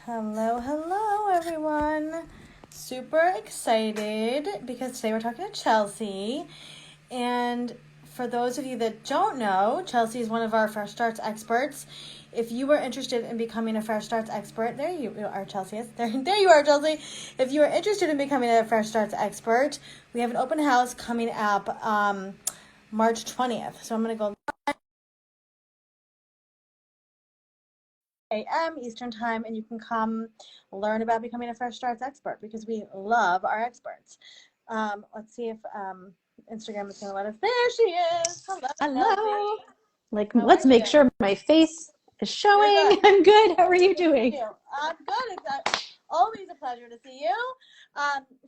Hello, hello, everyone. Super excited because today we're talking to Chelsea. And for those of you that don't know, Chelsea is one of our Fresh Starts experts. If you were interested in becoming a Fresh Starts expert, there you are, Chelsea. There you are, Chelsea. If you are interested in becoming a Fresh Starts expert, we have an open house coming up March 20th. So I'm going to go a.m. Eastern Time, and you can come learn about becoming a Fresh Starts expert because we love our experts. Let's see if Instagram is going to let us. There she is. Hello, Chelsea. Hello. Like, How are let's make you? sure my face is You're showing. good. I'm good. How are Good you to see doing? you. I'm good. It's always a pleasure to see you.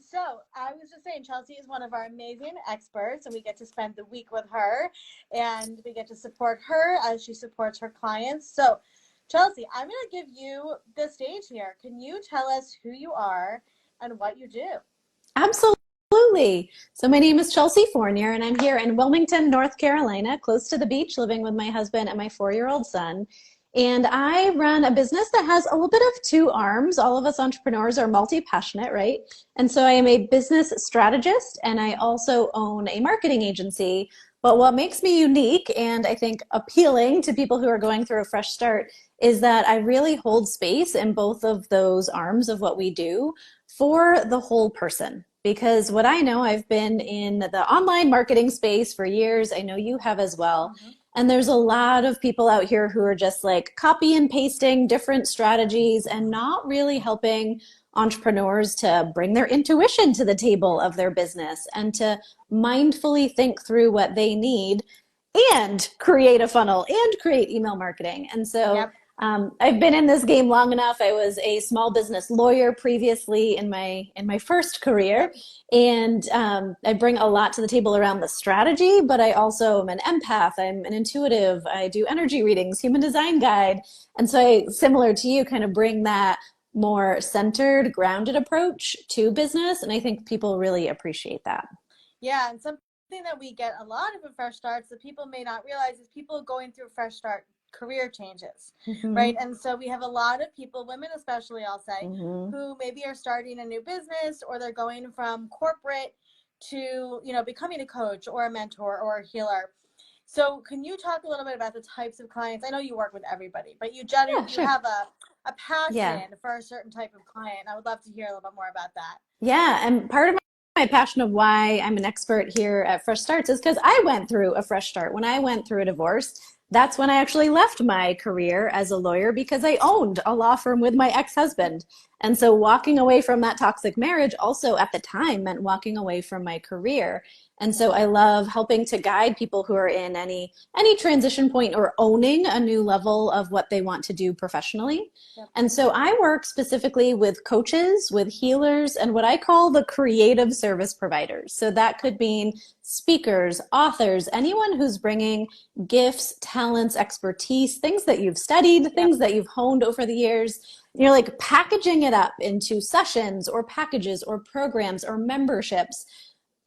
So I was just saying, Chelsea is one of our amazing experts, and we get to spend the week with her, and we get to support her as she supports her clients. So, Chelsea, I'm going to give you the stage here. Can you tell us who you are and what you do? Absolutely. So, my name is Chelsea Fournier, and I'm here in Wilmington, North Carolina, close to the beach, living with my husband and my 4-year-old son. And I run a business that has a little bit of two arms. All of us entrepreneurs are multi passionate, right? And so, I am a business strategist, and I also own a marketing agency. But what makes me unique and I think appealing to people who are going through a fresh start is that I really hold space in both of those arms of what we do for the whole person. Because what I know, I've been in the online marketing space for years. I know you have as well. Mm-hmm. And there's a lot of people out here who are just like copy and pasting different strategies and not really helping entrepreneurs to bring their intuition to the table of their business and to mindfully think through what they need and create a funnel and create email marketing. And so Yep. I've been in this game long enough. I was a small business lawyer previously in my first career, Yep. and I bring a lot to the table around the strategy. But I also am an empath. I'm an intuitive. I do energy readings, human design guide, and so I, similar to you, kind of bring that more centered, grounded approach to business. And I think people really appreciate that. Yeah, and something that we get a lot of in Fresh Starts that people may not realize is people going through Fresh Start career changes, right? Hmm. And so we have a lot of people, women especially, I'll say, Hmm. who maybe are starting a new business or they're going from corporate to, becoming a coach or a mentor or a healer. So can you talk a little bit about the types of clients? I know you work with everybody, but Yeah, you sure. have a Yeah. passion for a certain type of client. I would love to hear a little bit more about that. Yeah, and part of my passion of why I'm an expert here at Fresh Starts is because I went through a fresh start. When I went through a divorce, that's when I actually left my career as a lawyer because I owned a law firm with my ex-husband. And so walking away from that toxic marriage also at the time meant walking away from my career. And so Right. I love helping to guide people who are in any transition point or owning a new level of what they want to do professionally. Yep. And so I work specifically with coaches, with healers, and what I call the creative service providers. So that could mean speakers, authors, anyone who's bringing gifts, talents, expertise, things that you've studied, Yep. things that you've honed over the years. You're like packaging it up into sessions or packages or programs or memberships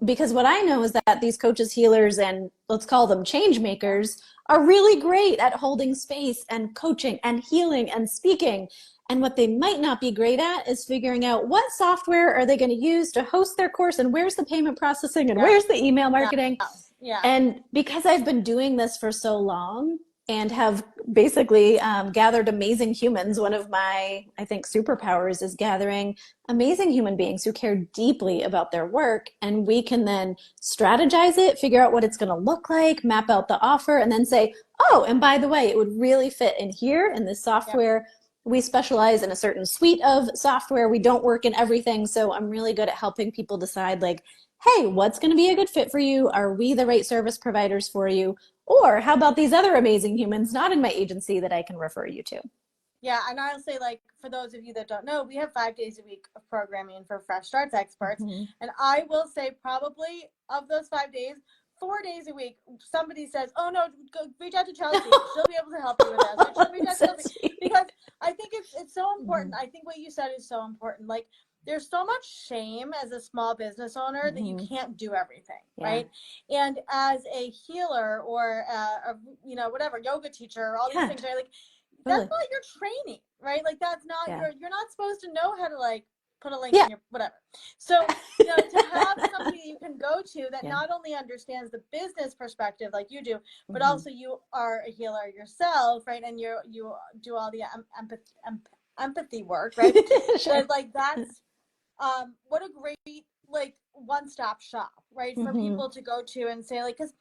because what I know is that these coaches, healers, and let's call them change Yep. makers are really great at holding space and coaching and healing and speaking. And what they might not be great at is figuring out what software are they going to use to host their course and where's the payment processing and Yep. where's the email Yeah. marketing. Yeah. And because I've been doing this for so long and have basically gathered amazing humans, one of my, I think, superpowers is gathering amazing human beings who care deeply about their work. And we can then strategize it, figure out what it's going to look like, map out the offer, and then say, oh, and by the way, it would really fit in here in this Yep. software. We specialize in a certain suite of software. We don't work in everything. So I'm really good at helping people decide, like, hey, what's going to be a good fit for you? Are we the right service providers for you? Or how about these other amazing humans not in my agency that I can refer you to? Yeah. And I'll say, like, for those of you that don't know, we have 5 days a week of programming for Fresh Starts experts. Mhm. And I will say, probably of those 5 days, 4 days a week, somebody says, oh, no, go reach out to Chelsea. She'll be able to help you with this. Or she'll reach out That's to so Chelsea. sweet. Because I think it's so important. Mhm. I think what you said is so important. Like, there's so much shame as a small business owner that you Mhm. can't do everything, Yeah. right? And as a healer or whatever, yoga teacher, all these Yeah. things, right? Like, that's Totally. not your training, right? Like that's not Yeah. you're not supposed to know how to like put a link Yeah. in your whatever. So, you know, to have somebody you can go to that Yeah. not only understands the business perspective like you do, but Mhm. also you are a healer yourself, right? And you do all the empathy work, right? Sure. That like that's what a great like one-stop shop, right? For Mhm. people to go to and say like, because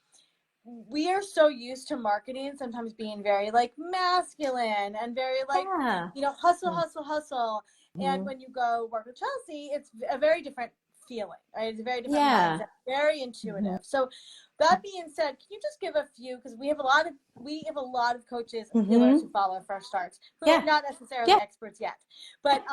we are so used to marketing sometimes being very like masculine and very like, Yeah. you know, hustle, Mm. hustle, hustle. And Mhm. when you go work with Chelsea, it's a very different feeling, right? It's a very different Yeah. mindset, very Mhm. intuitive. So that being said, can you just give a few, because we have a lot of coaches and healers who Mhm. follow Fresh Starts who are Yeah. not necessarily Yeah. experts yet. But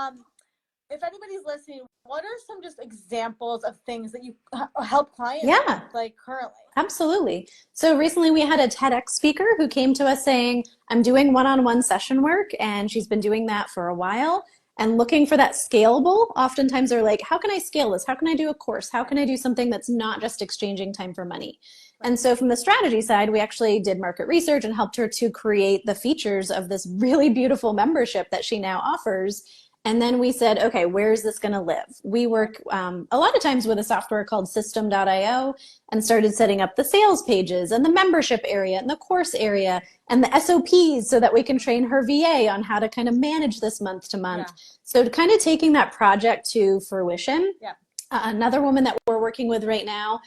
if anybody's listening, what are some just examples of things that you help clients with Yeah. like currently? Absolutely. So recently we had a TEDx speaker who came to us saying, I'm doing one-on-one session work, and she's been doing that for a while and looking for that scalable. Oftentimes they're like, how can I scale this? How can I do a course? How can I do something that's not just exchanging time for money? And so from the strategy side, we actually did market research and helped her to create the features of this really beautiful membership that she now offers. And then we said, okay, where's this going to live? We work a lot of times with a software called System.io, and started setting up the sales pages and the membership area and the course area and the SOPs so that we can train her VA on how to kind of manage this month to month. Yeah. So kind of taking that project to fruition. Yeah. Another woman that we're working with right now,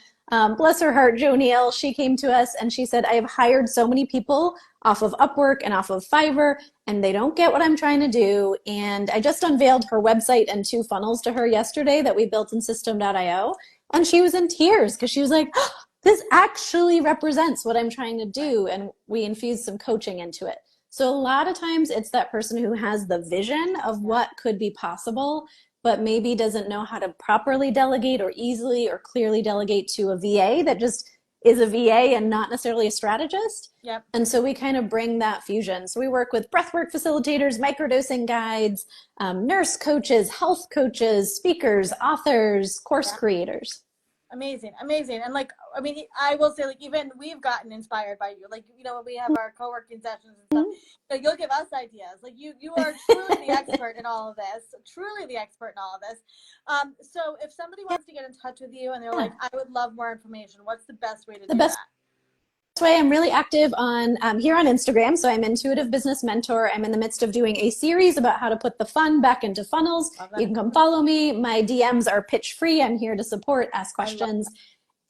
bless her heart, Jo Neal, she came to us and she said, I have hired so many people off of Upwork and off of Fiverr, and they don't get what I'm trying to do. And I just unveiled her website and 2 funnels to her yesterday that we built in System.io. And she was in tears because she was like, oh, this actually represents what I'm trying to do. And we infused some coaching into it. So a lot of times it's that person who has the vision of what could be possible, but maybe doesn't know how to properly delegate or easily or clearly delegate to a VA that just is a VA and not necessarily a strategist. Yep. And so we kind of bring that fusion. So we work with breathwork facilitators, microdosing guides, nurse coaches, health coaches, speakers, authors, course Yeah. creators. Amazing, amazing. And like, I mean, I will say, like, even we've gotten inspired by you. Like, you know, when we have our co-working sessions and stuff, like, you'll give us ideas. Like, you are truly the expert in all of this. Truly the expert in all of this. So if somebody wants to get in touch with you and they're Yeah. like, I would love more information, what's the best way to The do best that? way, I'm really active on here on Instagram. So I'm Intuitive Business Mentor. I'm in the midst of doing a series about how to put the fun back into funnels. Love You that. can come follow me. My DMs are pitch free. I'm here to support, ask I love questions.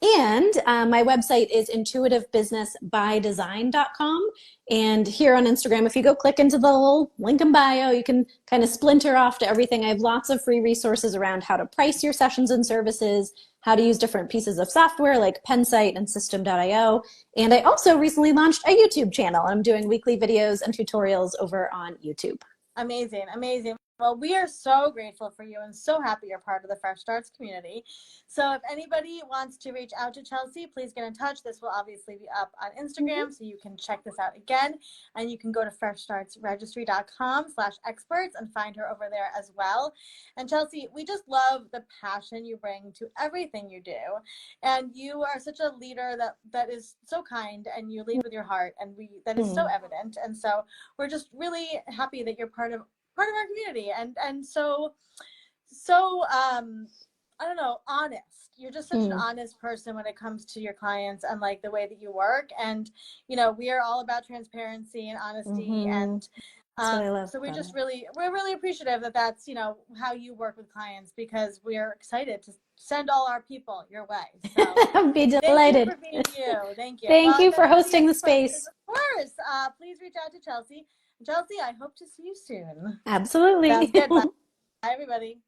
And my website is intuitivebusinessbydesign.com. And here on Instagram, if you go click into the little link in bio, you can kind of splinter off to everything. I have lots of free resources around how to price your sessions and services, how to use different pieces of software like Pensight and System.io. And I also recently launched a YouTube channel. I'm doing weekly videos and tutorials over on YouTube. Amazing, amazing. Well, we are so grateful for you and so happy you're part of the Fresh Starts community. So if anybody wants to reach out to Chelsea, please get in touch. This will obviously be up on Instagram, so you can check this out again. And you can go to freshstartsregistry.com/experts and find her over there as well. And Chelsea, we just love the passion you bring to everything you do. And you are such a leader that is so kind, and you lead with your heart, and that is so evident. And so we're just really happy that you're part of our community, and so I don't know, honest. You're just such an honest person when it comes to your clients and like the way that you work. And you know, we are all about transparency and honesty. And That's what I love so about we're really appreciative that that's, you know, how you work with clients, because we're excited to send all our people your way. So it. I'd be thank you delighted. for being you. Thank you. Thank Well, you if for anybody hosting has the questions, space. of course, please reach out to Chelsea. Chelsea, I hope to see you soon. Absolutely. Sounds good. Bye, everybody.